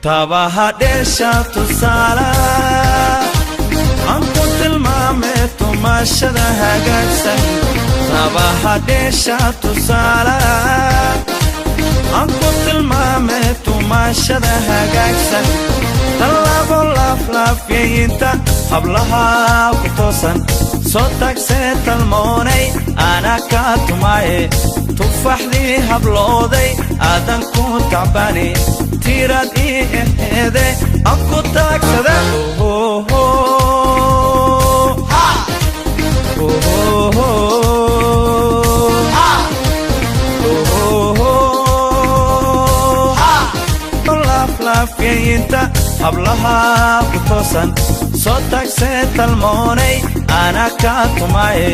tabaha dheesha tusaala aan ku tilmaamay tumashada hagaagsan tabaha dheesha tusaala aan ku tilmaamay tumashada hagaagsan talabo laaflaafyayinta hablaha ku toosan soo tagsee talmoonay ana ka tumaye tufaxdii hablooday aadan ku tacbani tirad ihede aan ku taagsada laaflaafyayinta hablaha ku toosan soo tagsee talmoonay ana ka tumaye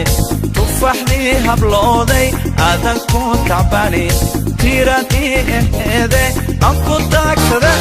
tufaxdii hablooday aadan ku tacbani tirad ihede aan ku taagsada